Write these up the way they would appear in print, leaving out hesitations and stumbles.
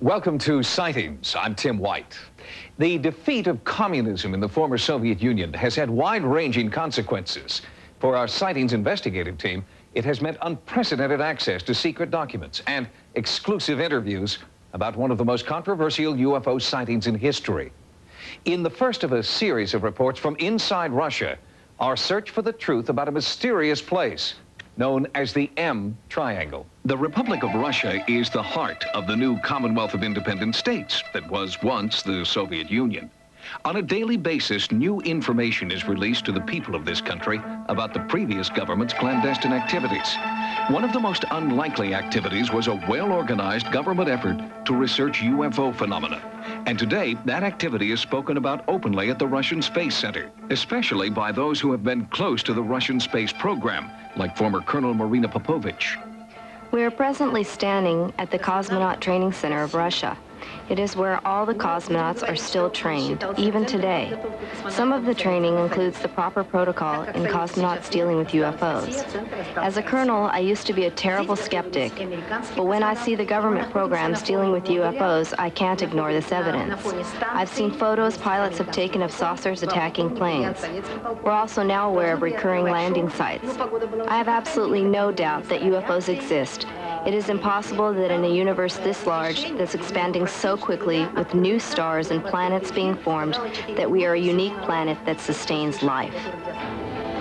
Welcome to Sightings. I'm Tim White. The defeat of communism in the former Soviet Union has had wide-ranging consequences. For our Sightings investigative team, it has meant unprecedented access to secret documents and exclusive interviews about one of the most controversial UFO sightings in history. In the first of a series of reports from inside Russia, our search for the truth about a mysterious place known as the M Triangle. The Republic of Russia is the heart of the new Commonwealth of Independent States that was once the Soviet Union. On a daily basis, new information is released to the people of this country about the previous government's clandestine activities. One of the most unlikely activities was a well-organized government effort to research UFO phenomena. And today, that activity is spoken about openly at the Russian Space Center, especially by those who have been close to the Russian space program, like former Colonel Marina Popovich. We are presently standing at the Cosmonaut Training Center of Russia. It is where all the cosmonauts are still trained, even today. Some of the training includes the proper protocol in cosmonauts dealing with UFOs. As a colonel, I used to be a terrible skeptic, but when I see the government programs dealing with UFOs, I can't ignore this evidence. I've seen photos pilots have taken of saucers attacking planes. We're also now aware of recurring landing sites. I have absolutely no doubt that UFOs exist. It is impossible that in a universe this large, that's expanding so quickly, with new stars and planets being formed, that we are a unique planet that sustains life.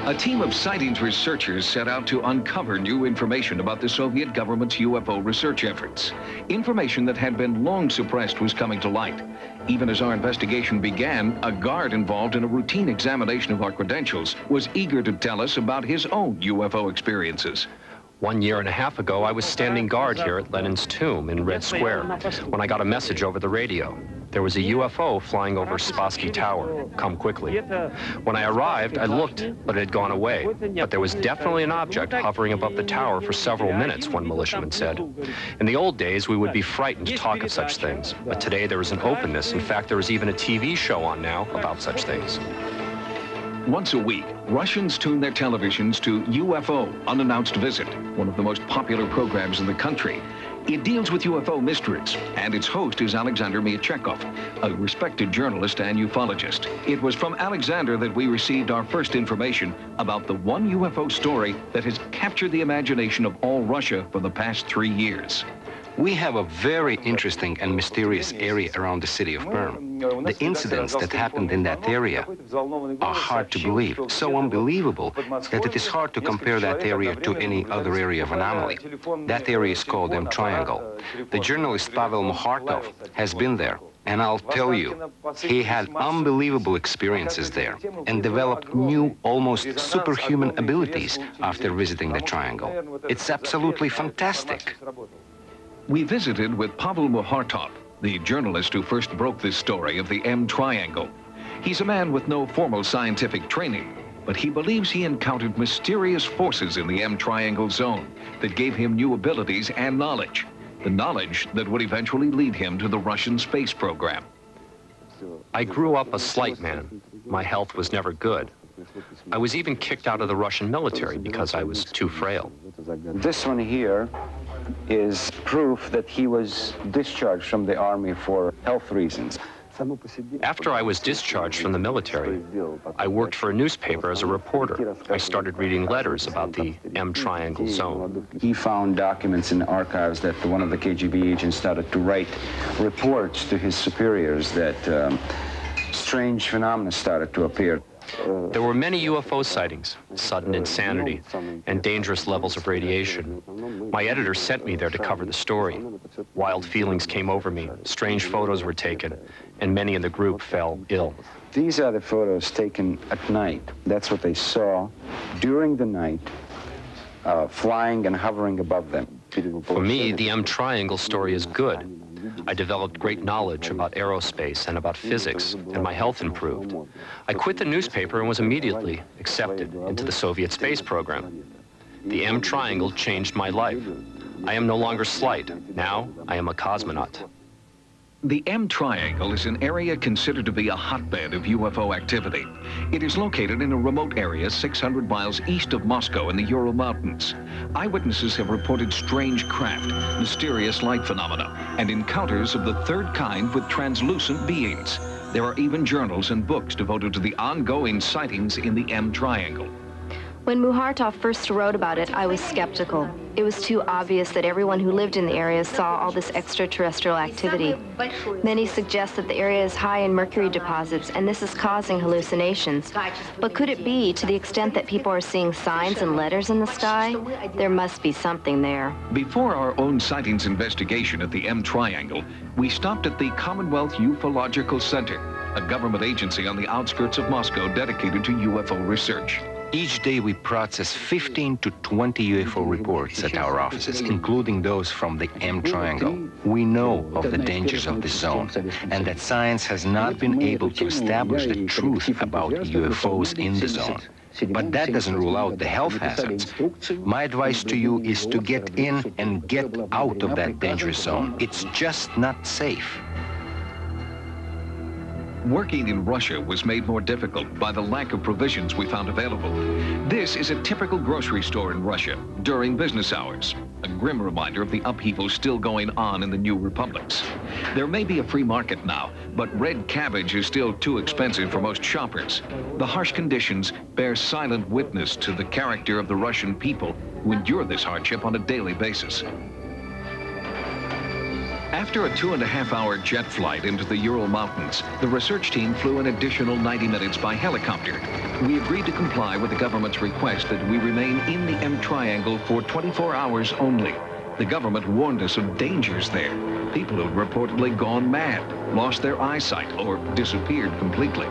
A team of sightings researchers set out to uncover new information about the Soviet government's UFO research efforts. Information that had been long suppressed was coming to light. Even as our investigation began, a guard involved in a routine examination of our credentials was eager to tell us about his own UFO experiences. 1.5 years ago, I was standing guard here at Lenin's tomb in Red Square when I got a message over the radio. There was a UFO flying over Spassky Tower. Come quickly. When I arrived, I looked, but it had gone away. But there was definitely an object hovering above the tower for several minutes, one militiaman said. In the old days, we would be frightened to talk of such things. But today, there is an openness. In fact, there is even a TV show on now about such things. Once a week, Russians tune their televisions to UFO, Unannounced Visit, one of the most popular programs in the country. It deals with UFO mysteries, and its host is Alexander Myachekov, a respected journalist and ufologist. It was from Alexander that we received our first information about the one UFO story that has captured the imagination of all Russia for the past 3 years. We have a very interesting and mysterious area around the city of Perm. The incidents that happened in that area are hard to believe, so unbelievable that it is hard to compare that area to any other area of anomaly. That area is called M Triangle. The journalist Pavel Mohartov has been there, and I'll tell you, he had unbelievable experiences there and developed new, almost superhuman abilities after visiting the triangle. It's absolutely fantastic. We visited with Pavel Mohartov, the journalist who first broke this story of the M Triangle. He's a man with no formal scientific training, but he believes he encountered mysterious forces in the M Triangle zone that gave him new abilities and knowledge, the knowledge that would eventually lead him to the Russian space program. I grew up a slight man. My health was never good. I was even kicked out of the Russian military because I was too frail. This one here is proof that he was discharged from the army for health reasons. After I was discharged from the military, I worked for a newspaper as a reporter. I started reading letters about the M Triangle zone. He found documents in the archives that one of the KGB agents started to write reports to his superiors that strange phenomena started to appear. There were many UFO sightings, sudden insanity, and dangerous levels of radiation. My editor sent me there to cover the story. Wild feelings came over me, strange photos were taken, and many in the group fell ill. These are the photos taken at night. That's what they saw during the night, flying and hovering above them. For me, the M Triangle story is good. I developed great knowledge about aerospace and about physics, and my health improved. I quit the newspaper and was immediately accepted into the Soviet space program. The M Triangle changed my life. I am no longer slight. Now, I am a cosmonaut. The M Triangle is an area considered to be a hotbed of UFO activity. It is located in a remote area 600 miles east of Moscow in the Ural Mountains. Eyewitnesses have reported strange craft, mysterious light phenomena, and encounters of the third kind with translucent beings. There are even journals and books devoted to the ongoing sightings in the M Triangle. When Muhartov first wrote about it, I was skeptical. It was too obvious that everyone who lived in the area saw all this extraterrestrial activity. Many suggest that the area is high in mercury deposits, and this is causing hallucinations. But could it be, to the extent that people are seeing signs and letters in the sky? There must be something there. Before our own sightings investigation at the M Triangle, we stopped at the Commonwealth Ufological Center, a government agency on the outskirts of Moscow dedicated to UFO research. Each day we process 15 to 20 UFO reports at our offices, including those from the M Triangle. We know of the dangers of this zone and that science has not been able to establish the truth about UFOs in the zone. But that doesn't rule out the health hazards. My advice to you is to get in and get out of that dangerous zone. It's just not safe. Working in Russia was made more difficult by the lack of provisions we found available. This is a typical grocery store in Russia during business hours, a grim reminder of the upheaval still going on in the new republics. There may be a free market now, but red cabbage is still too expensive for most shoppers. The harsh conditions bear silent witness to the character of the Russian people who endure this hardship on a daily basis. After a 2.5-hour jet flight into the Ural Mountains, the research team flew an additional 90 minutes by helicopter. We agreed to comply with the government's request that we remain in the M Triangle for 24 hours only. The government warned us of dangers there. People who had reportedly gone mad, lost their eyesight, or disappeared completely.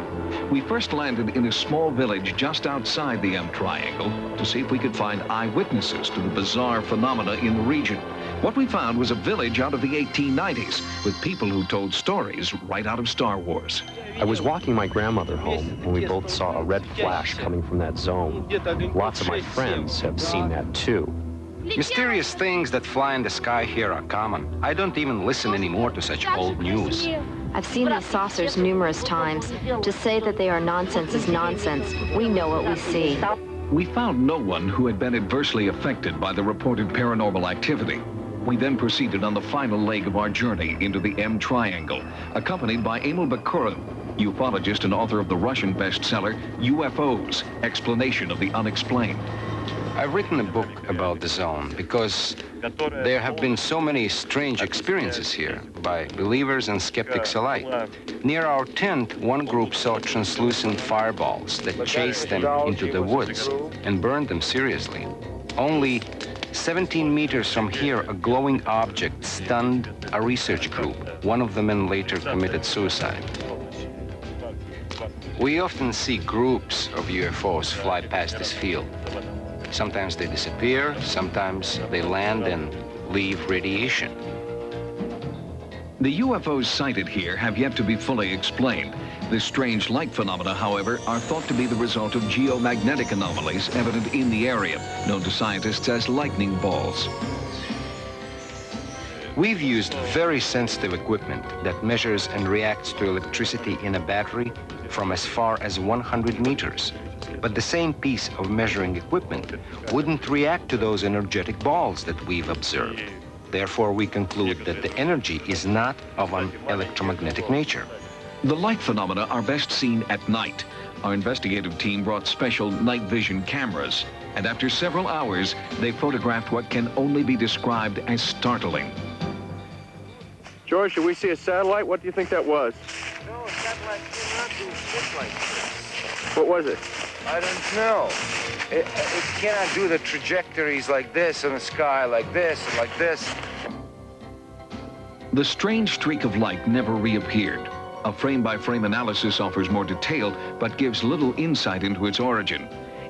We first landed in a small village just outside the M Triangle to see if we could find eyewitnesses to the bizarre phenomena in the region. What we found was a village out of the 1890s with people who told stories right out of Star Wars. I was walking my grandmother home when we both saw a red flash coming from that zone. Lots of my friends have seen that too. Mysterious things that fly in the sky here are common. I don't even listen anymore to such old news. I've seen these saucers numerous times. To say that they are nonsense is nonsense. We know what we see. We found no one who had been adversely affected by the reported paranormal activity. We then proceeded on the final leg of our journey into the M Triangle, accompanied by Emil Bakurin, ufologist and author of the Russian bestseller, UFOs, Explanation of the Unexplained. I've written a book about the zone because there have been so many strange experiences here by believers and skeptics alike. Near our tent, one group saw translucent fireballs that chased them into the woods and burned them seriously. Only 17 meters from here, a glowing object stunned a research group. One of the men later committed suicide. We often see groups of UFOs fly past this field. Sometimes they disappear, sometimes they land and leave radiation. The UFOs sighted here have yet to be fully explained. The strange light phenomena, however, are thought to be the result of geomagnetic anomalies evident in the area, known to scientists as lightning balls. We've used very sensitive equipment that measures and reacts to electricity in a battery from as far as 100 meters. But the same piece of measuring equipment wouldn't react to those energetic balls that we've observed. Therefore, we conclude that the energy is not of an electromagnetic nature. The light phenomena are best seen at night. Our investigative team brought special night vision cameras, and after several hours, they photographed what can only be described as startling. George, did we see a satellite? What do you think that was? No, a satellite cannot do this like this. What was it? I don't know. It cannot do the trajectories like this in the sky, like this, and like this. The strange streak of light never reappeared. A frame-by-frame analysis offers more detail, but gives little insight into its origin.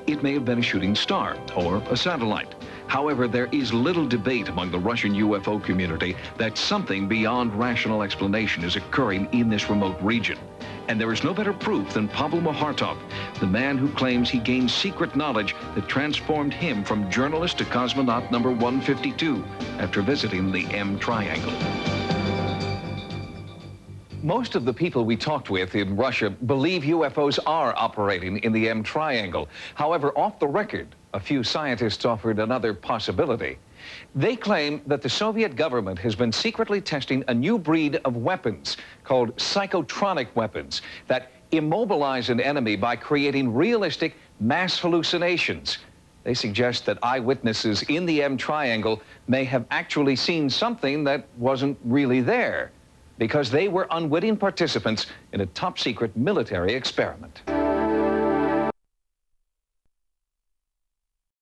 It may have been a shooting star or a satellite. However, there is little debate among the Russian UFO community that something beyond rational explanation is occurring in this remote region. And there is no better proof than Pavel Muhartov, the man who claims he gained secret knowledge that transformed him from journalist to cosmonaut number 152 after visiting the M Triangle. Most of the people we talked with in Russia believe UFOs are operating in the M Triangle. However, off the record, a few scientists offered another possibility. They claim that the Soviet government has been secretly testing a new breed of weapons called psychotronic weapons that immobilize an enemy by creating realistic mass hallucinations. They suggest that eyewitnesses in the M Triangle may have actually seen something that wasn't really there, because they were unwitting participants in a top-secret military experiment.